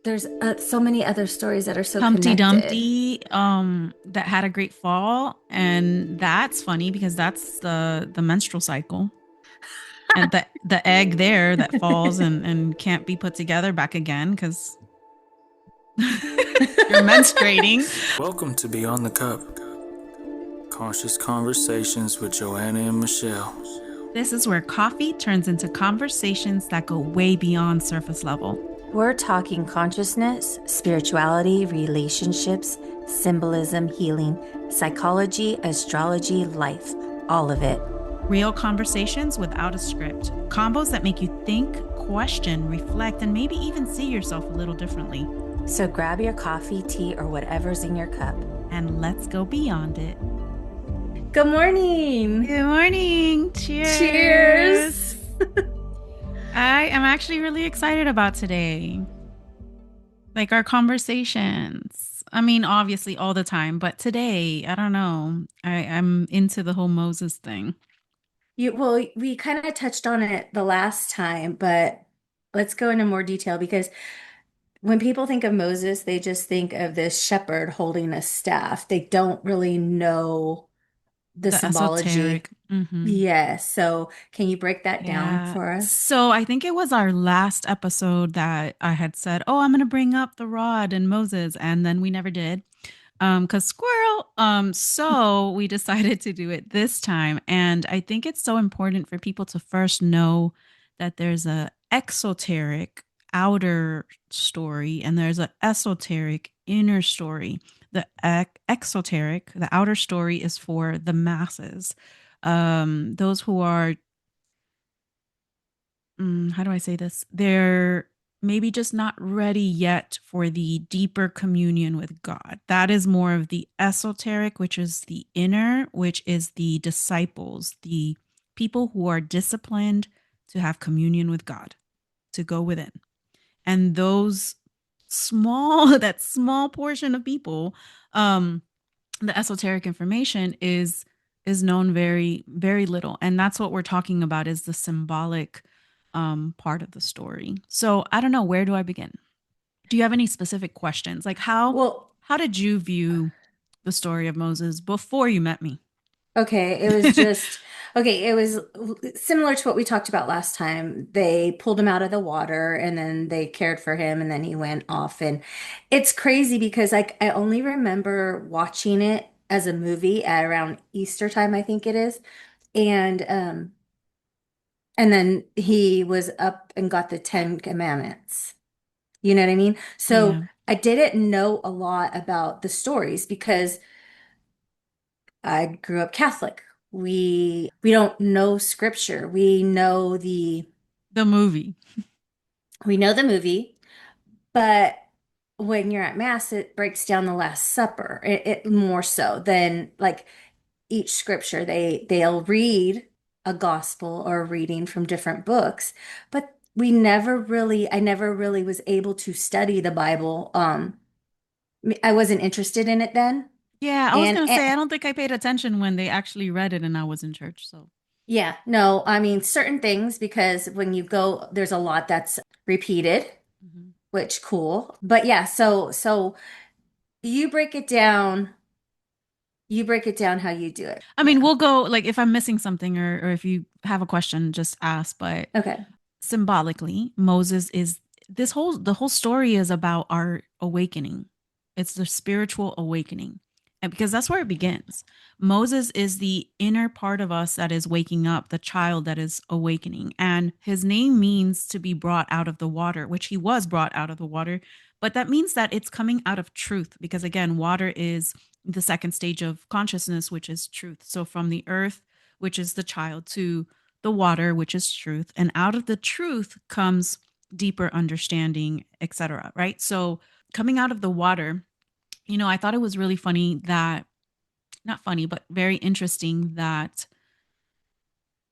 there's so many other stories that are so Humpty connected. Dumpty that had a great fall, and that's funny because that's the menstrual cycle. And the egg there that falls and can't be put together back again because you're menstruating. Welcome to Beyond the Cup. Conscious Conversations with Joanna and Michelle. This is where coffee turns into conversations that go way beyond surface level. We're talking consciousness, spirituality, relationships, symbolism, healing, psychology, astrology, life, all of it. Real conversations without a script. Combos that make you think, question, reflect, and maybe even see yourself a little differently. So grab your coffee, tea, or whatever's in your cup. And let's go beyond it. Good morning. Good morning. Cheers. Cheers. I am actually really excited about today. Like our conversations. I mean, obviously all the time, but today, I don't know. I'm into the whole Moses thing. Well, we kind of touched on it the last time, but let's go into more detail because when people think of Moses, they just think of this shepherd holding a staff. They don't really know the The symbology. esoteric. Mm-hmm. Yes. So can you break that down Yeah. for us? So I think it was our last episode that I had said, "Oh, I'm going to bring up the rod and Moses," and then we never did. Cuz squirrel. So we decided to do it this time, and I think it's so important for people to first know that there's a exoteric outer story and there's an esoteric inner story. The exoteric, the outer story is for the masses. Those who are how do I say this? They're maybe just not ready yet for the deeper communion with God. That is more of the esoteric, which is the inner, which is the disciples, the people who are disciplined to have communion with God, to go within. And those that small portion of people, um, the esoteric information is known very very little, and that's what we're talking about is the symbolic part of the story. So I don't know, where do I begin? Do you have any specific questions, like Well, how did you view the story of Moses before you met me? okay, it was just okay, it was similar to what we talked about last time. They pulled him out of the water and then they cared for him and then he went off and it's crazy because like I only remember watching it as a movie at around Easter time, I think it is. And then he was up and got the Ten Commandments. You know what I mean? So Yeah. I didn't know a lot about the stories because I grew up Catholic. We don't know scripture. The movie. We know the movie, but when you're at Mass, it breaks down the Last Supper. It more so than like each scripture. They'll read a gospel or a reading from different books, but I never really was able to study the Bible. I wasn't interested in it then. Yeah, I was And, gonna and say I don't think I paid attention when they actually read it and I was in church. So yeah, no, I mean certain things because when you go, there's a lot that's repeated, mhm. which cool. But yeah, so you break it down, you break it down how you do it. I mean, Yeah. we'll go, like, if I'm missing something, or if you have a question, just ask. But Okay. symbolically, Moses is the whole story is about our awakening. It's the spiritual awakening. And because that's where it begins. Moses is the inner part of us that is waking up, the child that is awakening. And his name means to be brought out of the water, which he was brought out of the water. But that means that it's coming out of truth, because again, water is the second stage of consciousness, which is truth. So from the earth, which is the child, to the water, which is truth, and out of the truth comes deeper understanding, etc. Right? So coming out of the water, I thought it was really funny that, not funny, but very interesting that,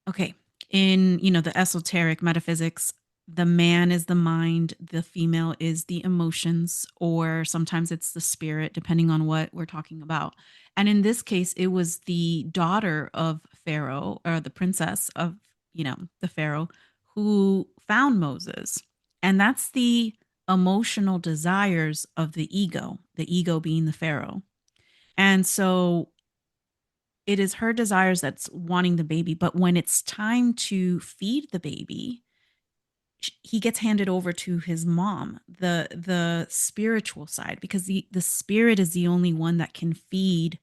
okay, in, the esoteric metaphysics, the man is the mind, the female is the emotions, or sometimes it's the spirit, depending on what we're talking about. And in this case, it was the daughter of Pharaoh, or the princess of, the Pharaoh, who found Moses. And that's the emotional desires of the ego being the Pharaoh. And so it is her desires that's wanting the baby. But when it's time to feed the baby, he gets handed over to his mom, the spiritual side, because the spirit is the only one that can feed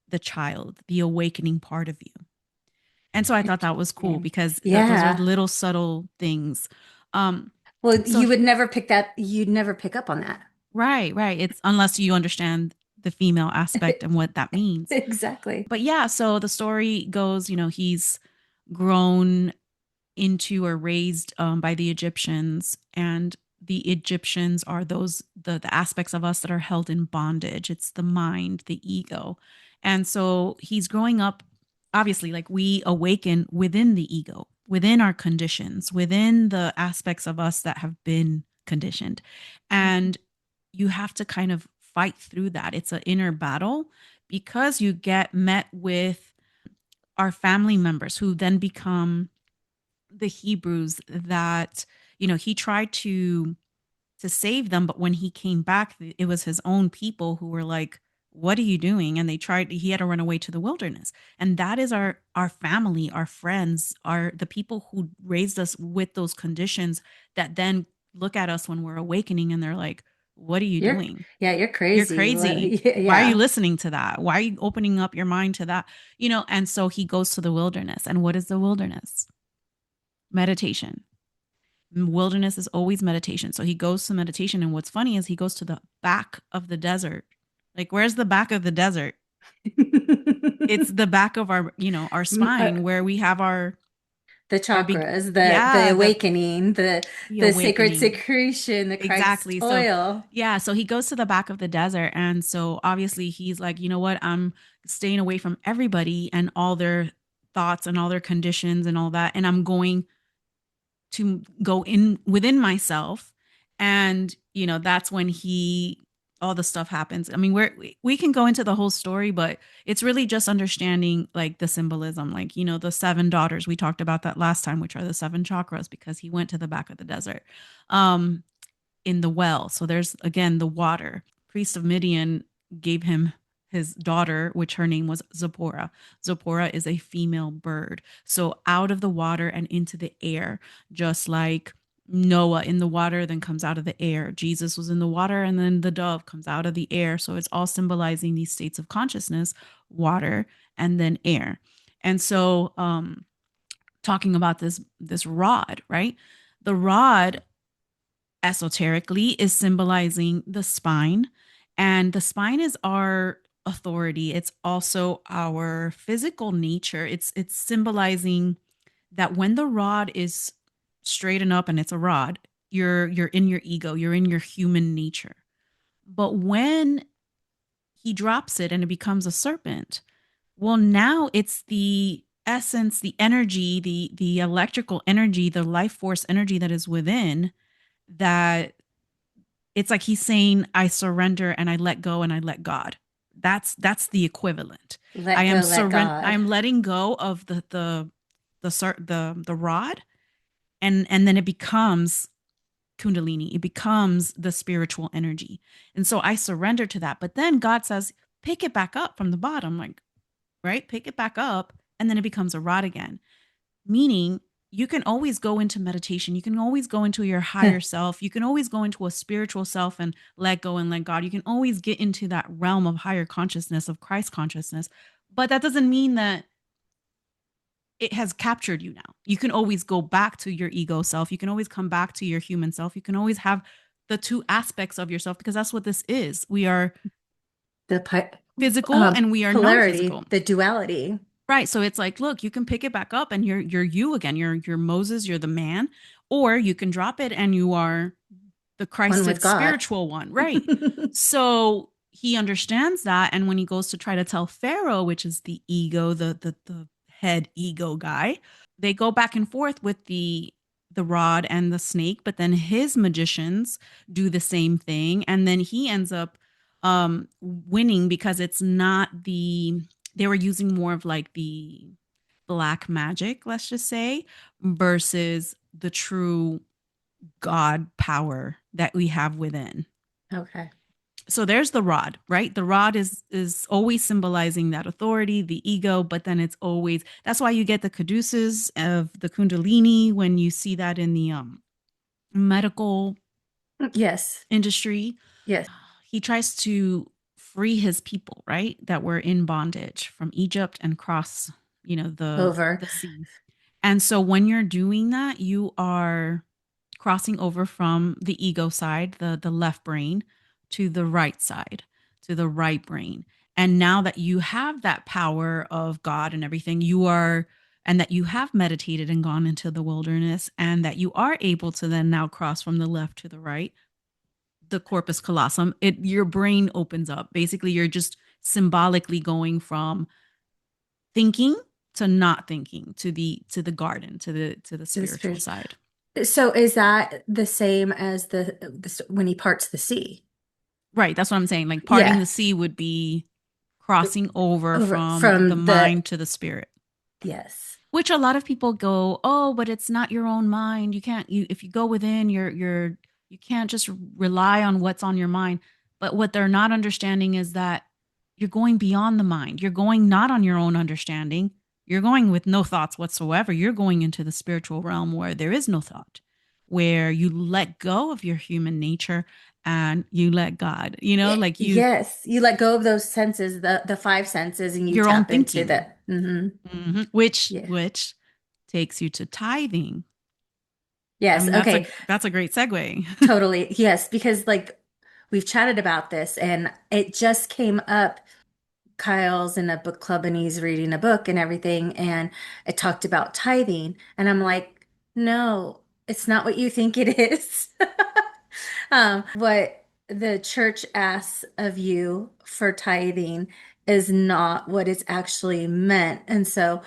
the child, the awakening part of you. And so I thought that was cool Interesting. because those are Yeah. little subtle things. Well, So you would never pick that, you'd never pick up on that. right, right. It's unless you understand the female aspect and what that means. Exactly. But yeah, so the story goes, he's grown into or raised by the Egyptians, and the Egyptians are the aspects of us that are held in bondage. It's the mind, the ego, and so he's growing up. Obviously, like we awaken within the ego, within our conditions, within the aspects of us that have been conditioned, and you have to kind of fight through that. It's an inner battle because you get met with our family members who then become the Hebrews that he tried to save them, but when he came back, it was his own people who were like, "What are you doing?" And he had to run away to the wilderness. And that is our family, our friends, our the people who raised us with those conditions that then look at us when we're awakening and they're like, "What are you You're, doing? yeah, you're You're crazy. crazy. Why are you Yeah. listening to that? Why are you opening up your mind to that?" And so he goes to the wilderness. And what is the wilderness? Meditation. Wilderness is always meditation. So he goes to meditation. And what's funny is he goes to the back of the desert. Like, where's the back of the desert? It's the back of our Uh, spine where we have the our big, chakras, the yeah, awakening, the the sacred awakening. secretion, the Christ Exactly. So, oil. yeah, so he goes to the back of the desert. And so obviously he's like, you know what? I'm staying away from everybody and all their thoughts and all their conditions and all that. And I'm going to go in within myself. And that's when he all the stuff happens. I mean, we can go into the whole story, but it's really just understanding like the symbolism, like the seven daughters. We talked about that last time, which are the seven chakras, because he went to the back of the desert. In the well. So there's again the water. Priest of Midian gave him his daughter, which her name was Zipporah. Zipporah is a female bird. So out of the water and into the air, just like Noah in the water, then comes out of the air. Jesus was in the water, and then the dove comes out of the air. So it's all symbolizing these states of consciousness, water, and then air. And so, talking about this rod, right? The rod esoterically is symbolizing the spine, and the spine is our authority. It's also our physical nature. It's symbolizing that when the rod is straightened up and it's a rod, you're in your ego, you're in your human nature. But when he drops it and it becomes a serpent, well, now it's the essence, the energy, the electrical energy, the life force energy that is within, that it's like he's saying, I surrender and I let go and I let God. That's the equivalent. Let go, let I God. am letting go of the rod, and then it becomes kundalini. It becomes the spiritual energy. And so I surrender to that. But then God says, pick it back up from the bottom, like, right? Pick it back up, and then it becomes a rod again, meaning you can always go into meditation. You can always go into your higher self. You can always go into a spiritual self and let go and let God. You can always get into that realm of higher consciousness, of Christ consciousness. But that doesn't mean that it has captured you now. You can always go back to your ego self. You can always come back to your human self. You can always have the two aspects of yourself, because that's what this is. We are The physical and we are polarity, non-physical. the duality, Right. So it's like, look, you can pick it back up and you're you again. You're Moses, you're the man, or you can drop it and you are the one with Christed God. spiritual one. Right. So he understands that. And when he goes to try to tell Pharaoh, which is the ego, the head ego guy, they go back and forth with the rod and the snake, but then his magicians do the same thing. And then he ends up winning because it's not they were using more of like the black magic, let's just say, versus the true God power that we have within. Okay. So there's the rod, right? The rod is always symbolizing that authority, the ego, but then it's always, that's why you get the caduceus of the kundalini when you see that in the medical Yes. industry. Yes. He tries to free his people, right? That were in bondage from Egypt and cross, Over. the sea. And so when you're doing that, you are crossing over from the ego side, the left brain, to the right side, to the right brain. And now that you have that power of God and everything, and that you have meditated and gone into the wilderness, and that you are able to then now cross from the left to the right, the corpus callosum, your brain opens up. Basically, you're just symbolically going from thinking to not thinking, to the garden, to the To the spiritual spirit. side. So is that the same as when he parts the sea? Right, that's what I'm saying. Like parting Yeah. the sea would be crossing over Over from the from the mind to the spirit. yes. Which a lot of people go, oh, but it's not your own mind. You can't, if you go within, you can't just rely on what's on your mind. But what they're not understanding is that you're going beyond the mind. You're going not on your own understanding. You're going with no thoughts whatsoever. You're going into the spiritual realm where there is no thought, where you let go of your human nature and you let God, like Yes. You let go of those senses, the five senses, and you your own tap into the thinking. hmm Which yeah. which takes you to tithing. I Yes. mean, Okay. that's a great segue. Totally. Yes, because like we've chatted about this and it just came up. Kyle's in a book club and he's reading a book and everything, and it talked about tithing. And I'm like, no, it's not what you think it is. What the church asks of you for tithing is not what it's actually meant. And so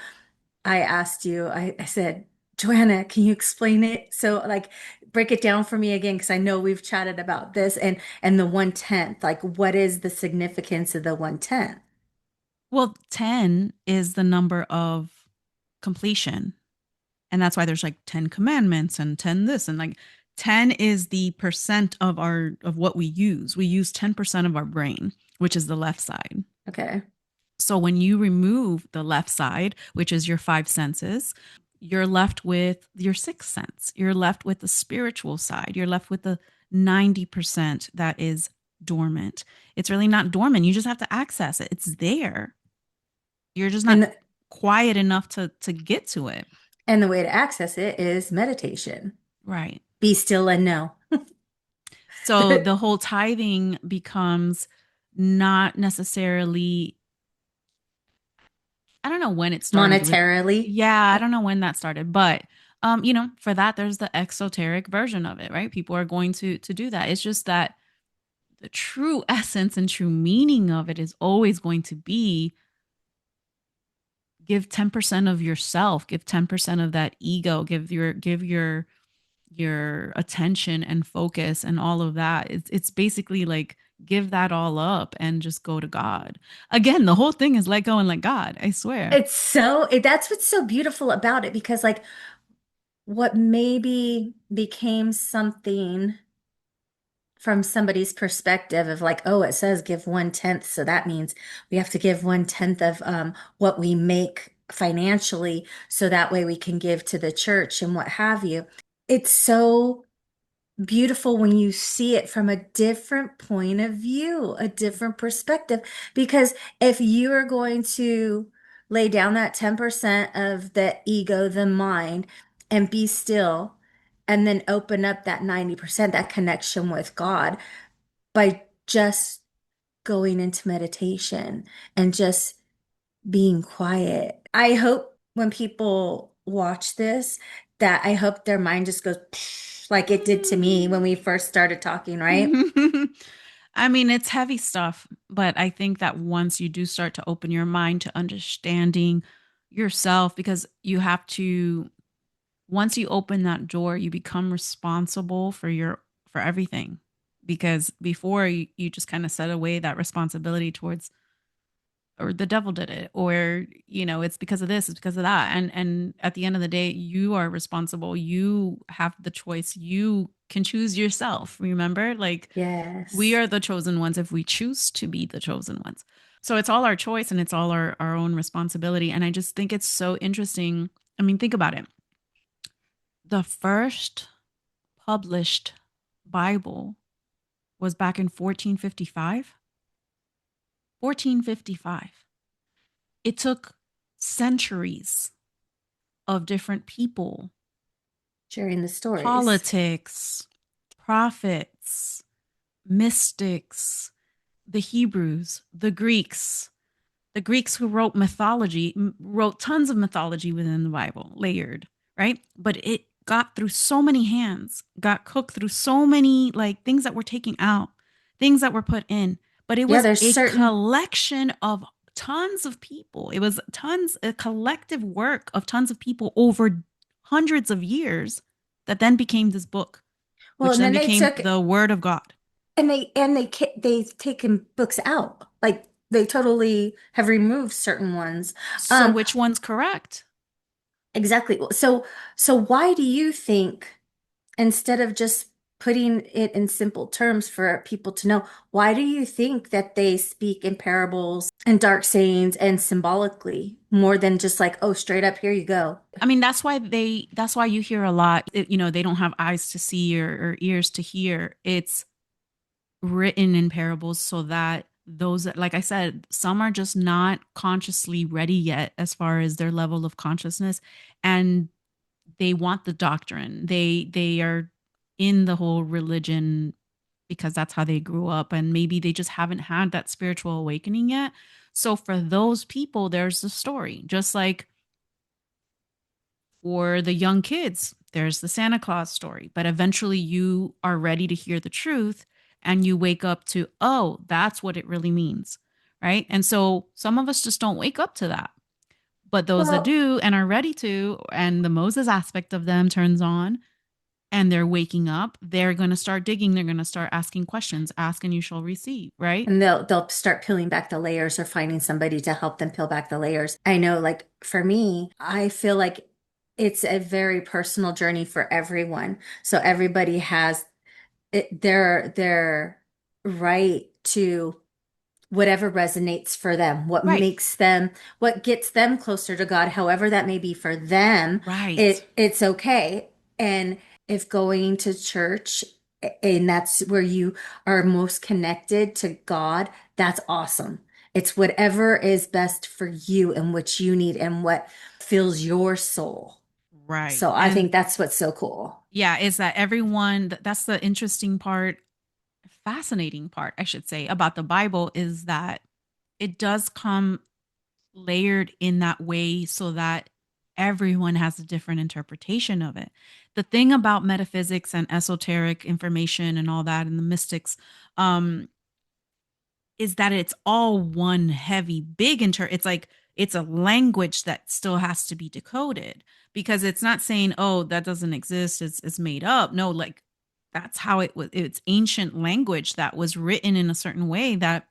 I asked you, I said, Joanna, can you explain it? So like break it down for me again, because I know we've chatted about this and the 1/10. Like what is the significance of the 1/10? Well, 10 is the number of completion. And that's why there's like 10 commandments and 10 this and like 10 is the percent of what we use. We use 10% of our brain, which is the left side. Okay. So when you remove the left side, which is your five senses, you're left with your sixth sense. You're left with the spiritual side. You're left with the 90% that is dormant. It's really not dormant. You just have to access it. It's there. You're just not And quiet enough to get to it. and the way to access it is meditation. Right. Be still and know. So the whole tithing becomes not necessarily, I don't know when it started with, Monetarily. yeah, I don't know when that started, but for that there's the exoteric version of it, right? People are going to do that. It's just that the true essence and true meaning of it is always going to be give 10% of yourself, give 10% of that ego, give your attention and focus and all of that. It's basically like give that all up and just go to God. Again, the whole thing is let go and let God, I swear. That's what's so beautiful about it, because like what maybe became something from somebody's perspective of like, oh, it says give 1/10, so that means we have to give 1/10 of what we make financially, so that way we can give to the church and what have you. It's so beautiful when you see it from a different point of view, a different perspective. Because if you are going to lay down that 10% of the ego, the mind, and be still, and then open up that 90%, that connection with God, by just going into meditation and just being quiet. I hope when people watch this, that I hope their mind just goes like it did to me when we first started talking, right? I mean, it's heavy stuff, but I think that once you do start to open your mind to understanding yourself, because you have to, once you open that door, you become responsible for everything. Because before you just kind of set away that responsibility towards, or the devil did it, or it's because of this, it's because of that, and at the end of the day, you are responsible. You have the choice. You can choose yourself. Remember? Like we Yes. are the chosen ones if we choose to be the chosen ones. So it's all our choice and it's all our own responsibility. And I just think it's so interesting. I mean, think about it. The first published Bible was back in 1455. 1455. It took centuries of different people, Sharing the stories. politics, prophets, mystics, the Hebrews, the Greeks who wrote mythology, wrote tons of mythology within the Bible, layered, right? But it got through so many hands, got cooked through so many like things that were taken out, things that were put in. But it Yeah, was there's a certain, collection of tons of people. It was a collective work of tons of people over hundreds of years that then became this book, well, which and then then they became took the Word of God. they've taken books out. Like they totally have removed certain ones. So Um, which one's correct? exactly. So why do you think instead of just putting it in simple terms for people to know, why do you think that they speak in parables and dark sayings and symbolically more than just like, oh, straight up, here you go? I mean, that's why you hear a lot, they don't have eyes to see or ears to hear. It's written in parables so that those, like I said, some are just not consciously ready yet as far as their level of consciousness, and they want the doctrine. They are in the whole religion because that's how they grew up, and maybe they just haven't had that spiritual awakening yet. So for those people, there's the story. Just like for the young kids, there's the Santa Claus story. But eventually you are ready to hear the truth and you wake up to, oh, that's what it really means. Right. And so some of us just don't wake up to that. But those that Well, do and are ready to, and the Moses aspect of them turns on and they're waking up, they're going to start digging. They're going to start asking questions. Ask and you shall receive. Right. and they'll start peeling back the layers or finding somebody to help them peel back the layers. I know, like for me, I feel like it's a very personal journey for everyone. So everybody has their right to whatever resonates for them, Right. what gets them closer to God, however that may be for them, Right. it's okay. And if going to church and that's where you are most connected to God, that's awesome. It's whatever is best for you and what you need and what fills your soul. Right. So I And think that's what's so cool. yeah, is that everyone, that's the interesting part, fascinating part, I should say, about the Bible is that it does come layered in that way so that everyone has a different interpretation of it. The thing about metaphysics and esoteric information and all that and the mystics, um, is that it's all one heavy big it's like it's a language that still has to be decoded because it's not saying, oh, that doesn't exist, it's made up. No, like that's how it was. It's ancient language that was written in a certain way that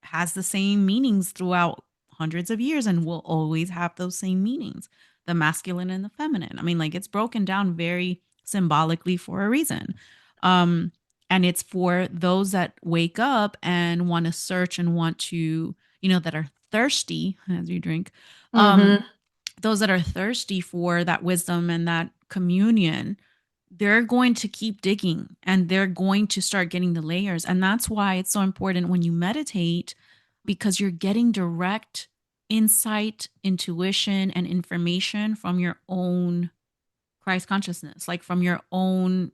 has the same meanings throughout hundreds of years and will always have those same meanings, the masculine and the feminine. I mean, like it's broken down very symbolically for a reason. Um, and it's for those that wake up and want to search and want to, that are thirsty as you drink. Um, Hmm. those that are thirsty for that wisdom and that communion, they're going to keep digging and they're going to start getting the layers. And that's why it's so important when you meditate, because you're getting direct insight, intuition, and information from your own Christ consciousness, like from your own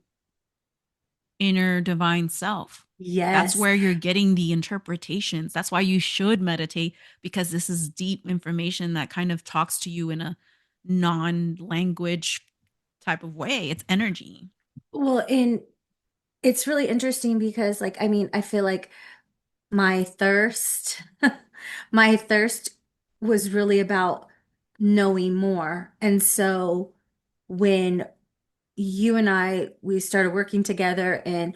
inner divine self. That's Yes. where you're getting the interpretations. That's why you should meditate, because this is deep information that kind of talks to you in a non language type of way. It's energy. Well, and it's really interesting because, like, I mean, I feel like my thirst, my thirst was really about knowing more. And so when you and we started working together and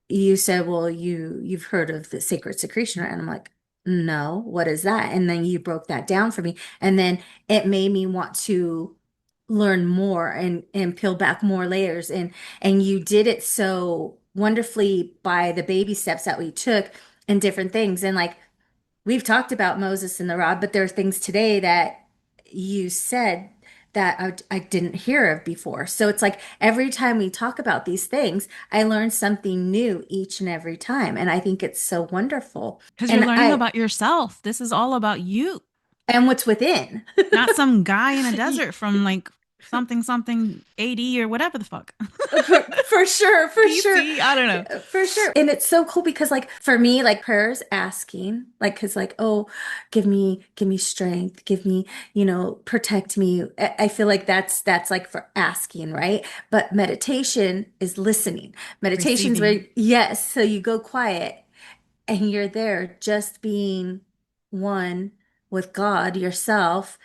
you said, well, you've heard of the sacred secretion, right? And I'm like, no, what is that? And then you broke that down for me. And then it made me want to learn more and peel back more layers, and you did it so wonderfully by the baby steps that we took and different things. And like we've talked about Moses and the rod, but there are things today that you said that I didn't hear of before. So it's like every time we talk about these things, I learn something new each and every time. And I think it's so wonderful. Because you're And learning I, about yourself. This is all about you, and what's within. not some guy in a desert from like something something AD or whatever the fuck. For sure, for sure, BC, I don't know. for sure. And it's so cool because like for me, like prayers asking, like, cause like, oh, give me strength, give me, protect me. I feel like that's like for asking, right? But meditation is listening. Meditation's where, Receiving. yes, so you go quiet and you're there just being one with God, yourself,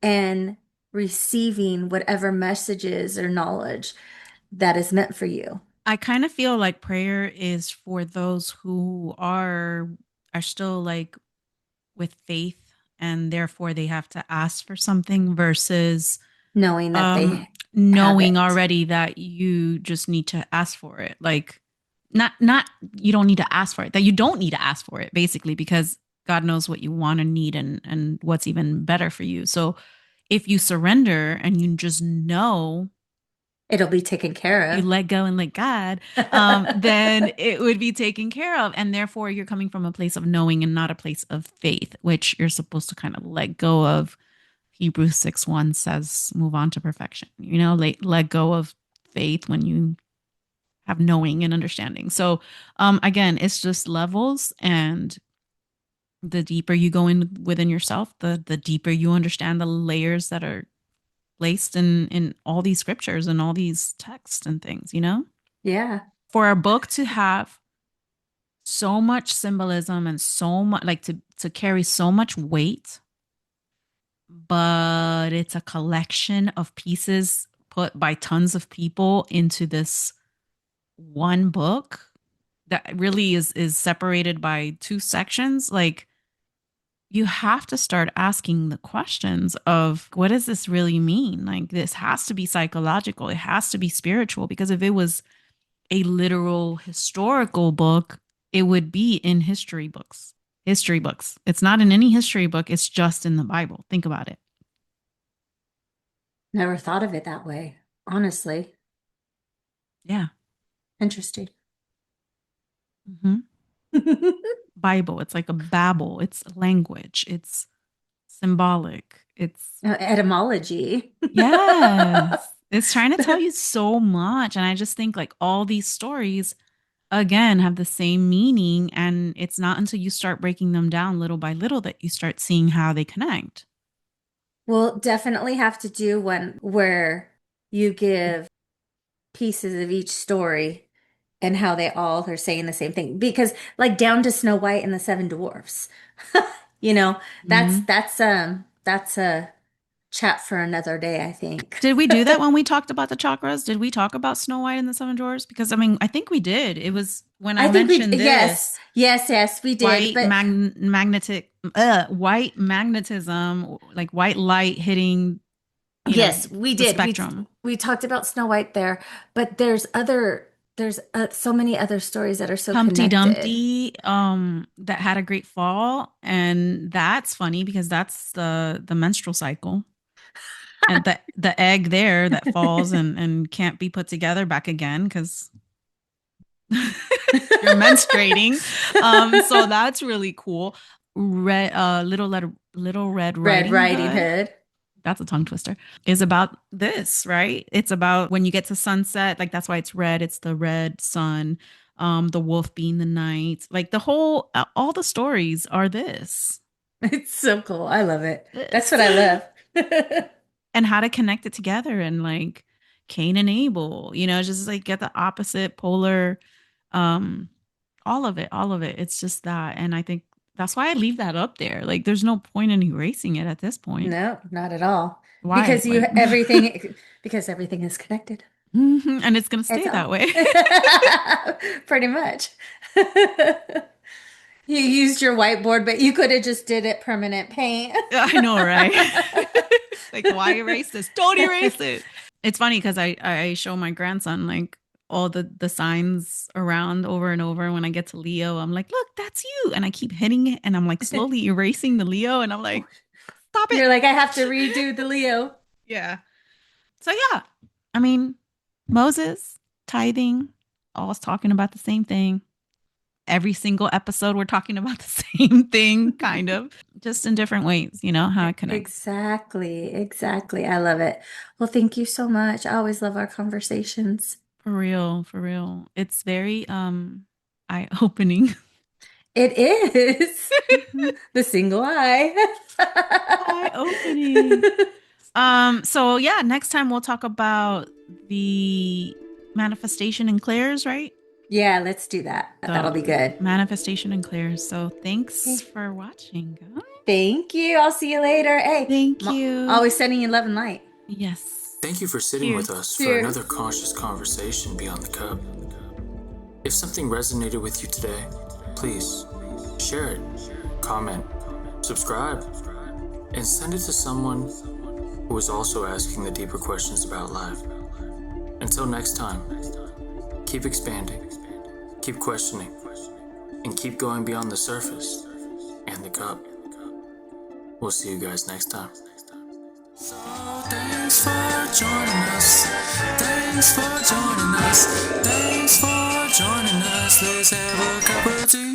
and receiving whatever messages or knowledge that is meant for you. I kind of feel like prayer is for those who are still like with faith and therefore they have to ask for something versus Knowing that um they have knowing it. already that you just need to ask for it. Like not you don't need to ask for it. That you don't need to ask for it basically because God knows what you want and need and what's even better for you. So if you surrender and you just know It'll be taken you care let go and let God, of. then it would be taken care of. And therefore, you're coming from a place of knowing and not a place of faith, which you're supposed to kind of let go of. Hebrews 6:1 says, move on to perfection. Let go of faith when you have knowing and understanding. So, again, it's just levels. And the deeper you go in within yourself, the deeper you understand the layers that are placed in all these scriptures and all these texts and things. Yeah. For a book to have so much symbolism and so much like to carry so much weight, but it's a collection of pieces put by tons of people into this one book that really is separated by two sections. Like you have to start asking the questions of what does this really mean? Like this has to be psychological, it has to be spiritual, because if it was a literal historical book, it would be in history books. History books. It's not in any history book, it's just in the Bible. Think about it. Never thought of it that way. Honestly. Yeah. Interesting. Hmm. Bible. It's like a babble. It's language. It's symbolic. It's, Etymology. yes. It's trying to tell you so much. And I just think like all these stories, again, have the same meaning. And it's not until you start breaking them down little by little that you start seeing how they connect. We'll definitely have to do one where you give pieces of each story and how they all are saying the same thing. Because like down to Snow White and the Seven Dwarfs. You know, that's Mhm. that's that's a chat for another day, I think. Did we do that when we talked about the chakras? Did we talk about Snow White and the Seven Dwarfs? Because I mean, I think we did. It was when I I think we, mentioned yes, this yes, we did. But white magnetism, like white light hitting, yes, we the did. spectrum. We talked about Snow White there, but there's so many other stories that are so Humpty connected. Dumpty, that had a great fall, and that's funny because that's the menstrual cycle, and the egg there that falls and can't be put together back again because you're menstruating. So that's really cool. Little Red Red Riding Riding Hood. Hood. That's a tongue twister. Is about this, right? It's about when you get to sunset. Like that's why it's red. It's the red sun. The wolf being the night. Like all the stories are this. It's so cool. I love it. That's This. what I love. And how to connect it together and like Cain and Abel, just like get the opposite polar, um, all of it. It's just that. And I think that's why I leave that up there. Like there's no point in erasing it at this point. No, not at all. Why? Because you Like, because everything is connected. and it's gonna It's stay that all. way. Pretty much. You used your whiteboard, but you could have just did it permanent paint. I know, right? Like, why erase this? Don't erase it. It's funny because I show my grandson like all the signs around over and over. When I get to Leo, I'm like, look, that's you. And I keep hitting it and I'm like slowly erasing the Leo. And I'm like, stop it. You're like, I have to redo the Leo. Yeah. So yeah. I mean, Moses, tithing, always talking about the same thing. Every single episode, we're talking about the same thing, kind of, just in different ways, how it connects. Exactly. Exactly. I love it. Well, thank you so much. I always love our conversations. For real, for real. It's very eye-opening. It is. The single eye. Eye-opening. So yeah, next time we'll talk about the manifestation and clairs, right? Yeah, let's do that. So, That'll be good. manifestation and clairs. So thanks Okay. for watching, guys. Thank you. I'll see you later. Hey, Thank you. always sending you love and light. Yes. Thank you for sitting Cheers. with us for Cheers. another conscious conversation beyond the cup. If something resonated with you today, please share it, comment, subscribe, and send it to someone who is also asking the deeper questions about life. Until next time, keep expanding, keep questioning, and keep going beyond the surface and the cup. We'll see you guys next time. So thanks for joining us. Thanks for joining us. Thanks for joining us. Let's have a cup of tea.